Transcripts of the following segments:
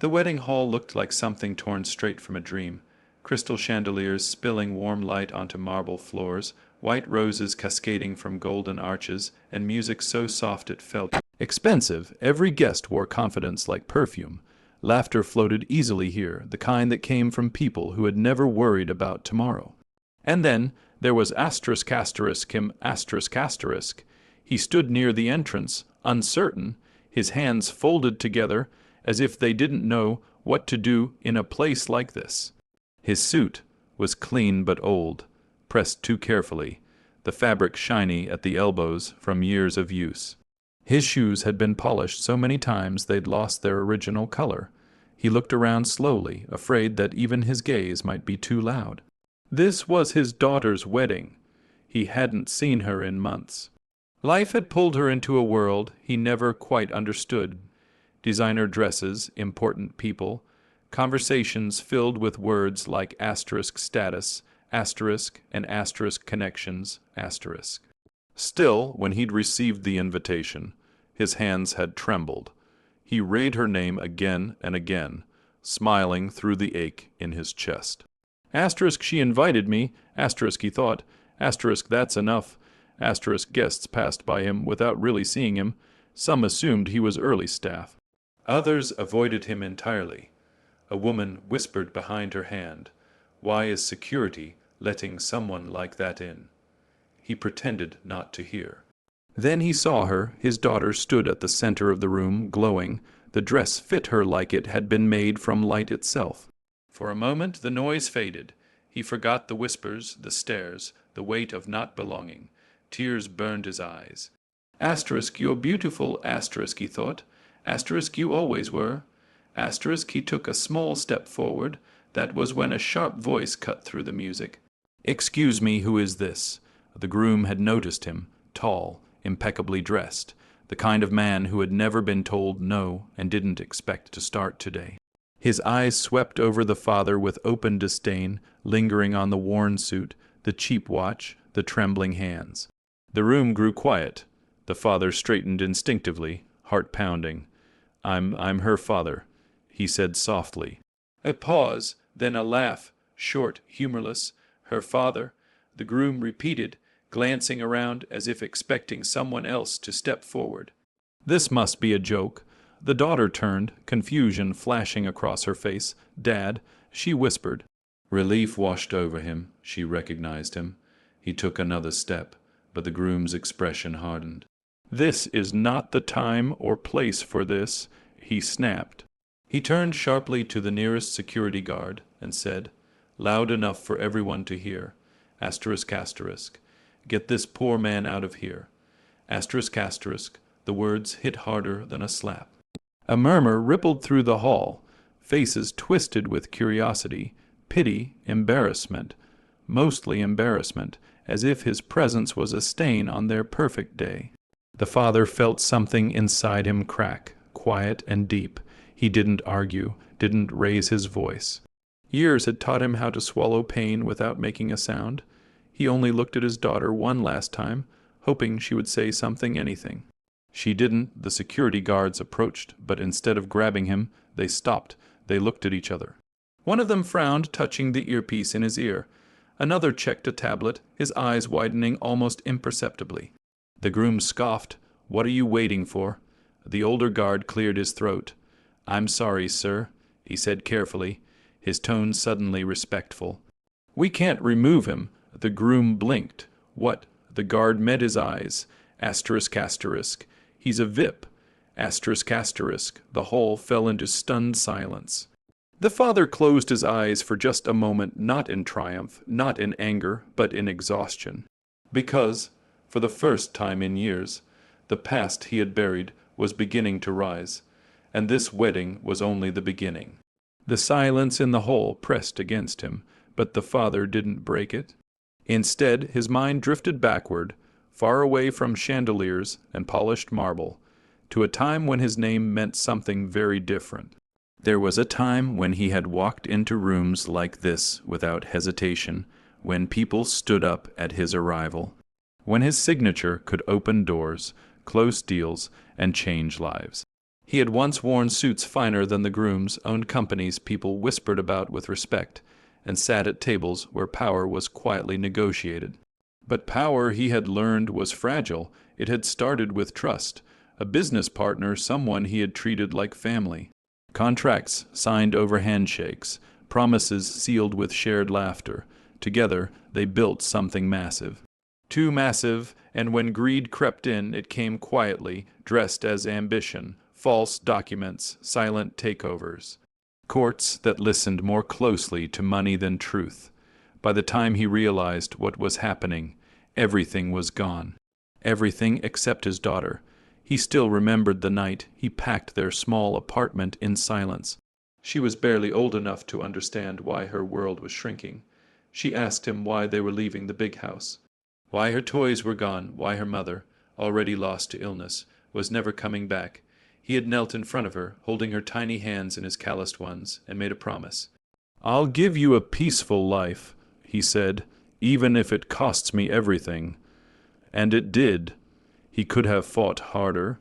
The wedding hall looked like something torn straight from a dream. Crystal chandeliers spilling warm light onto marble floors, white roses cascading from golden arches, and music so soft it felt expensive. Every guest wore confidence like perfume. Laughter floated easily here, the kind that came from people who had never worried about tomorrow. And then there was him asterisk. He stood near the entrance, uncertain, his hands folded together as if they didn't know what to do in a place like this. His suit was clean but old, pressed too carefully, the fabric shiny at the elbows from years of use. His shoes had been polished so many times they'd lost their original color. He looked around slowly, afraid that even his gaze might be too loud. This was his daughter's wedding. He hadn't seen her in months. Life had pulled her into a world he never quite understood. Designer dresses, important people, conversations filled with words like asterisk status, asterisk and asterisk connections, asterisk. Still, when he'd received the invitation, his hands had trembled. He read her name again and again, smiling through the ache in his chest. Asterisk, she invited me. Asterisk, he thought. Asterisk, that's enough. Asterisk, guests passed by him without really seeing him. Some assumed he was early staff. Others avoided him entirely. A woman whispered behind her hand, "Why is security letting someone like that in?" He pretended not to hear. Then he saw her. His daughter stood at the center of the room, glowing. The dress fit her like it had been made from light itself. For a moment the noise faded. He forgot the whispers, the stares, the weight of not belonging. Tears burned his eyes. Asterisk, you're beautiful, asterisk, he thought. Asterisk, you always were. Asterisk, he took a small step forward. That was when a sharp voice cut through the music. "Excuse me, who is this?" The groom had noticed him, tall, impeccably dressed, the kind of man who had never been told no and didn't expect to start today. His eyes swept over the father with open disdain, lingering on the worn suit, the cheap watch, the trembling hands. The room grew quiet. The father straightened instinctively, heart pounding. I'm her father," he said softly. A pause, then a laugh, short, humorless. "Her father," the groom repeated, glancing around as if expecting someone else to step forward. This must be a joke. The daughter turned, confusion flashing across her face. "Dad," she whispered. Relief washed over him. She recognized him. He took another step, but the groom's expression hardened. "This is not the time or place for this," he snapped. He turned sharply to the nearest security guard and said, loud enough for everyone to hear, asterisk, asterisk, "Get this poor man out of here." Asterisk, asterisk, the words hit harder than a slap. A murmur rippled through the hall, faces twisted with curiosity, pity, embarrassment, mostly embarrassment, as if his presence was a stain on their perfect day. The father felt something inside him crack, quiet and deep. He didn't argue, didn't raise his voice. Years had taught him how to swallow pain without making a sound. He only looked at his daughter one last time, hoping she would say something, anything. She didn't. The security guards approached, but instead of grabbing him, they stopped. They looked at each other. One of them frowned, touching the earpiece in his ear. Another checked a tablet, his eyes widening almost imperceptibly. The groom scoffed. "What are you waiting for?" The older guard cleared his throat. "I'm sorry, sir," he said carefully, his tone suddenly respectful. "We can't remove him." The groom blinked. "What?" The guard met his eyes. Asterisk, asterisk. "He's a VIP." Asterisk, asterisk. The hall fell into stunned silence. The father closed his eyes for just a moment, not in triumph, not in anger, but in exhaustion. Because, for the first time in years, the past he had buried was beginning to rise, and this wedding was only the beginning. The silence in the hall pressed against him, but the father didn't break it. Instead, his mind drifted backward, far away from chandeliers and polished marble, to a time when his name meant something very different. There was a time when he had walked into rooms like this without hesitation, when people stood up at his arrival, when his signature could open doors, close deals, and change lives. He had once worn suits finer than the grooms, owned companies people whispered about with respect, and sat at tables where power was quietly negotiated. But power, he had learned, was fragile. It had started with trust, a business partner, someone he had treated like family. Contracts signed over handshakes, promises sealed with shared laughter. Together, they built something massive. Too massive, and when greed crept in, it came quietly, dressed as ambition, false documents, silent takeovers. Courts that listened more closely to money than truth. By the time he realized what was happening, everything was gone. Everything except his daughter. He still remembered the night he packed their small apartment in silence. She was barely old enough to understand why her world was shrinking. She asked him why they were leaving the big house. Why her toys were gone, why her mother, already lost to illness, was never coming back. He had knelt in front of her, holding her tiny hands in his calloused ones, and made a promise. "I'll give you a peaceful life," he said, "even if it costs me everything." And it did. He could have fought harder,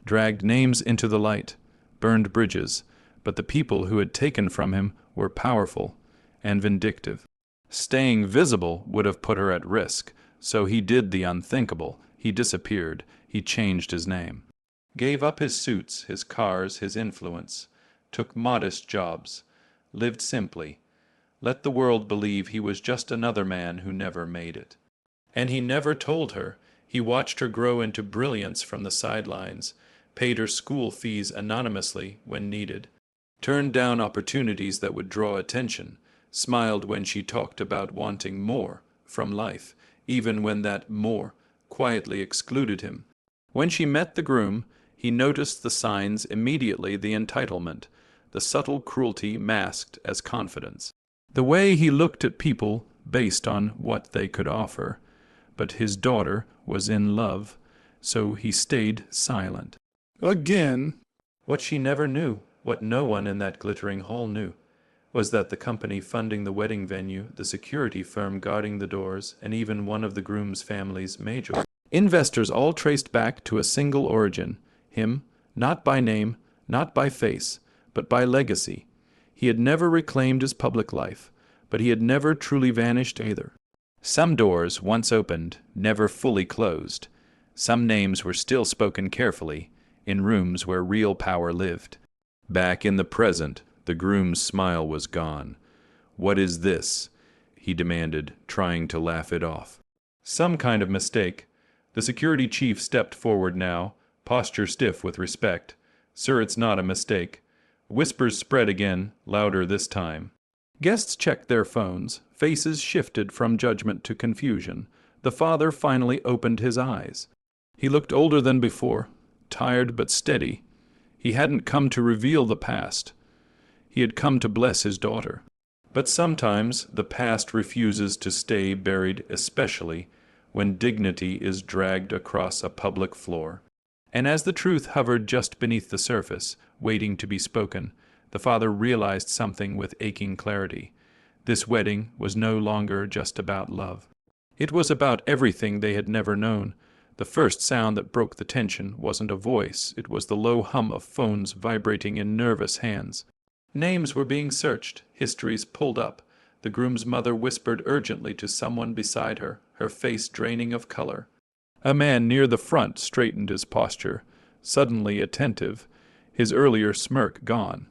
dragged names into the light, burned bridges, but the people who had taken from him were powerful and vindictive. Staying visible would have put her at risk, so he did the unthinkable. He disappeared. He changed his name. Gave up his suits, his cars, his influence, took modest jobs, lived simply, let the world believe he was just another man who never made it. And he never told her. He watched her grow into brilliance from the sidelines, paid her school fees anonymously when needed, turned down opportunities that would draw attention, smiled when she talked about wanting more from life, even when that more quietly excluded him. When she met the groom, he noticed the signs immediately, the entitlement, the subtle cruelty masked as confidence. The way he looked at people based on what they could offer. But his daughter was in love, so he stayed silent. Again. What she never knew, what no one in that glittering hall knew, was that the company funding the wedding venue, the security firm guarding the doors, and even one of the groom's family's major investors all traced back to a single origin, him, not by name, not by face, but by legacy. He had never reclaimed his public life, but he had never truly vanished either. Some doors, once opened, never fully closed. Some names were still spoken carefully, in rooms where real power lived. Back in the present, the groom's smile was gone. "What is this?" he demanded, trying to laugh it off. Some kind of mistake. The security chief stepped forward now, posture stiff with respect. "Sir, it's not a mistake." Whispers spread again, louder this time. Guests checked their phones. Faces shifted from judgment to confusion. The father finally opened his eyes. He looked older than before, tired but steady. He hadn't come to reveal the past. He had come to bless his daughter. But sometimes the past refuses to stay buried, especially when dignity is dragged across a public floor. And as the truth hovered just beneath the surface, waiting to be spoken, the father realized something with aching clarity. This wedding was no longer just about love. It was about everything they had never known. The first sound that broke the tension wasn't a voice. It was the low hum of phones vibrating in nervous hands. Names were being searched, histories pulled up. The groom's mother whispered urgently to someone beside her, her face draining of color. A man near the front straightened his posture, suddenly attentive, his earlier smirk gone.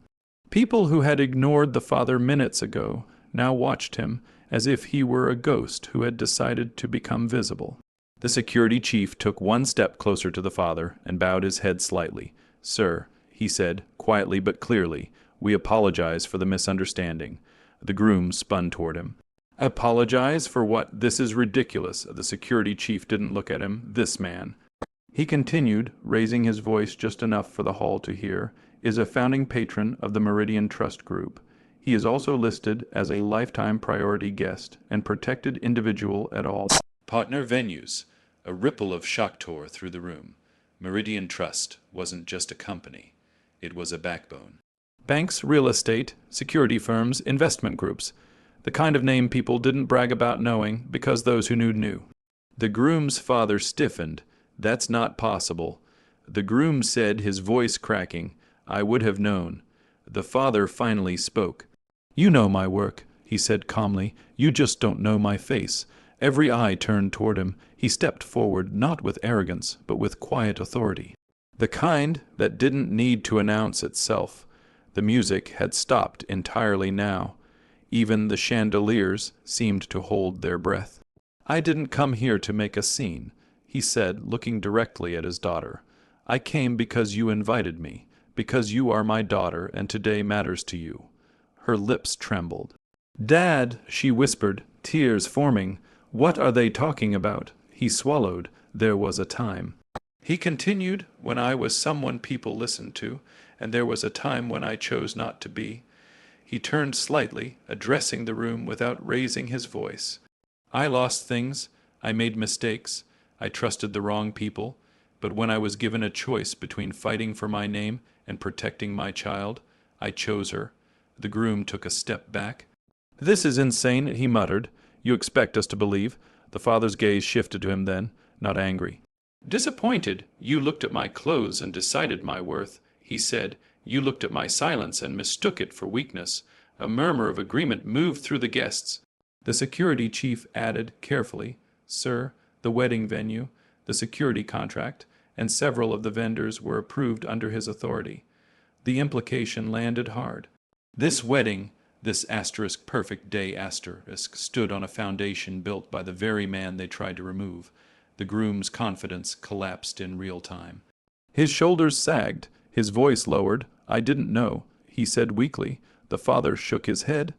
People who had ignored the father minutes ago now watched him as if he were a ghost who had decided to become visible. The security chief took one step closer to the father and bowed his head slightly. "Sir," he said, quietly but clearly, "we apologize for the misunderstanding." The groom spun toward him. "Apologize for what? This is ridiculous." The security chief didn't look at him. "This man," he continued, raising his voice just enough for the hall to hear, "is a founding patron of the Meridian Trust Group. He is also listed as a lifetime priority guest and protected individual at all partner venues." A ripple of shock tore through the room. Meridian Trust wasn't just a company. It was a backbone. Banks, real estate, security firms, investment groups. The kind of name people didn't brag about knowing because those who knew knew. The groom's father stiffened. "That's not possible." The groom said, his voice cracking. I would have known. The father finally spoke. You know my work, he said calmly. You just don't know my face. Every eye turned toward him. He stepped forward, not with arrogance, but with quiet authority. The kind that didn't need to announce itself. The music had stopped entirely now. Even the chandeliers seemed to hold their breath. I didn't come here to make a scene, he said, looking directly at his daughter. I came because you invited me, because you are my daughter and today matters to you. Her lips trembled. Dad, she whispered, tears forming. What are they talking about? He swallowed. There was a time. He continued, when I was someone people listened to, and there was a time when I chose not to be. He turned slightly, addressing the room without raising his voice. I lost things. I made mistakes. I trusted the wrong people. But when I was given a choice between fighting for my name and protecting my child, I chose her. The groom took a step back. This is insane, he muttered. You expect us to believe? The father's gaze shifted to him then, not angry. Disappointed, you looked at my clothes and decided my worth, he said. You looked at my silence and mistook it for weakness. A murmur of agreement moved through the guests. The security chief added carefully, Sir, the wedding venue, the security contract, and several of the vendors were approved under his authority. The implication landed hard. This wedding, this perfect day stood on a foundation built by the very man they tried to remove. The groom's confidence collapsed in real time. His shoulders sagged, his voice lowered. I didn't know, he said weakly. The father shook his head.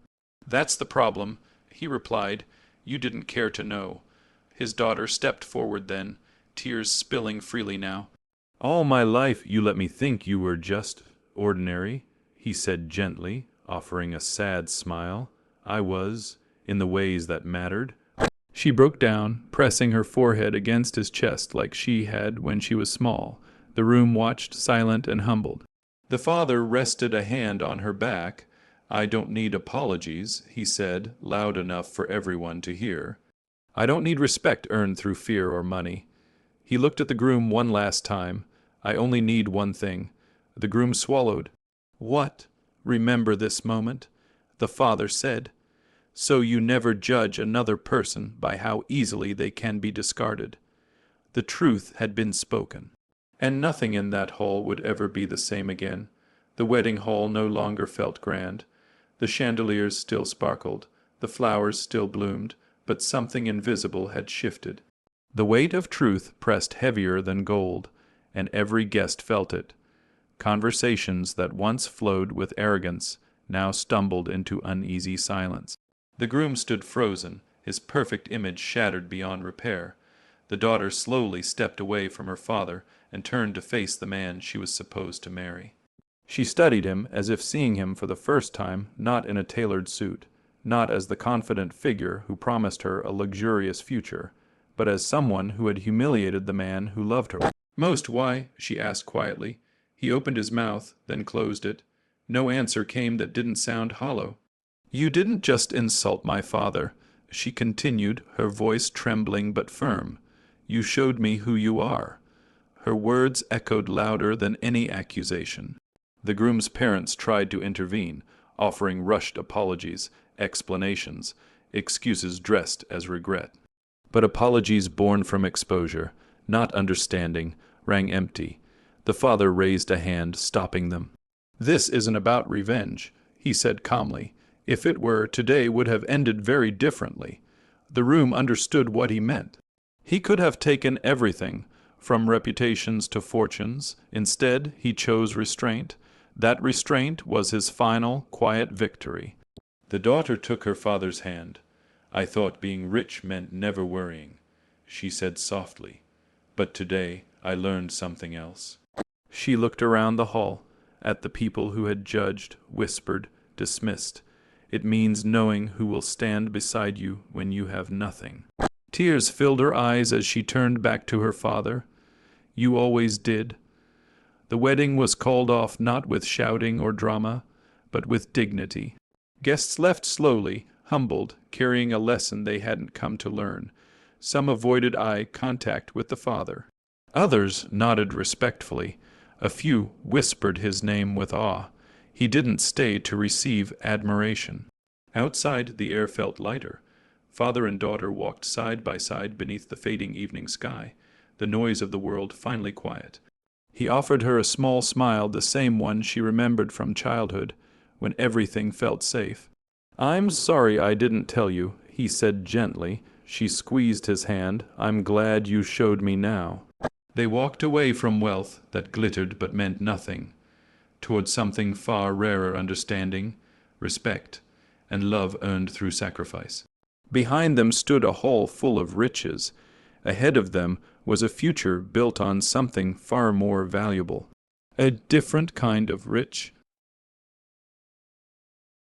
That's the problem, he replied. You didn't care to know. His daughter stepped forward then, tears spilling freely now. All my life you let me think you were just ordinary, he said gently, offering a sad smile. I was, in the ways that mattered. She broke down, pressing her forehead against his chest like she had when she was small. The room watched, silent and humbled. The father rested a hand on her back. I don't need apologies, he said, loud enough for everyone to hear. I don't need respect earned through fear or money. He looked at the groom one last time. I only need one thing. The groom swallowed. What? Remember this moment, the father said. So you never judge another person by how easily they can be discarded. The truth had been spoken. And nothing in that hall would ever be the same again. The wedding hall no longer felt grand. The chandeliers still sparkled. The flowers still bloomed. But something invisible had shifted. The weight of truth pressed heavier than gold, and every guest felt it. Conversations that once flowed with arrogance now stumbled into uneasy silence. The groom stood frozen, his perfect image shattered beyond repair. The daughter slowly stepped away from her father and turned to face the man she was supposed to marry. She studied him as if seeing him for the first time, not in a tailored suit, not as the confident figure who promised her a luxurious future, but as someone who had humiliated the man who loved her. Most why? She asked quietly. He opened his mouth, then closed it. No answer came that didn't sound hollow. You didn't just insult my father, she continued, her voice trembling but firm. You showed me who you are. Her words echoed louder than any accusation. The groom's parents tried to intervene, offering rushed apologies, explanations, excuses dressed as regret. But apologies born from exposure, not understanding, rang empty. The father raised a hand, stopping them. This isn't about revenge, he said calmly. If it were, today would have ended very differently. The room understood what he meant. He could have taken everything, from reputations to fortunes. Instead, he chose restraint. That restraint was his final, quiet victory. The daughter took her father's hand. I thought being rich meant never worrying, she said softly. But today I learned something else. She looked around the hall, at the people who had judged, whispered, dismissed. It means knowing who will stand beside you when you have nothing. Tears filled her eyes as she turned back to her father. You always did. The wedding was called off not with shouting or drama, but with dignity. Guests left slowly, humbled, carrying a lesson they hadn't come to learn. Some avoided eye contact with the father. Others nodded respectfully. A few whispered his name with awe. He didn't stay to receive admiration. Outside, the air felt lighter. Father and daughter walked side by side beneath the fading evening sky, the noise of the world finally quiet. He offered her a small smile, the same one she remembered from childhood, when everything felt safe. "I'm sorry I didn't tell you," he said gently. She squeezed his hand. "I'm glad you showed me now." They walked away from wealth that glittered but meant nothing, toward something far rarer: understanding, respect, and love earned through sacrifice. Behind them stood a hall full of riches. Ahead of them was a future built on something far more valuable. A different kind of rich,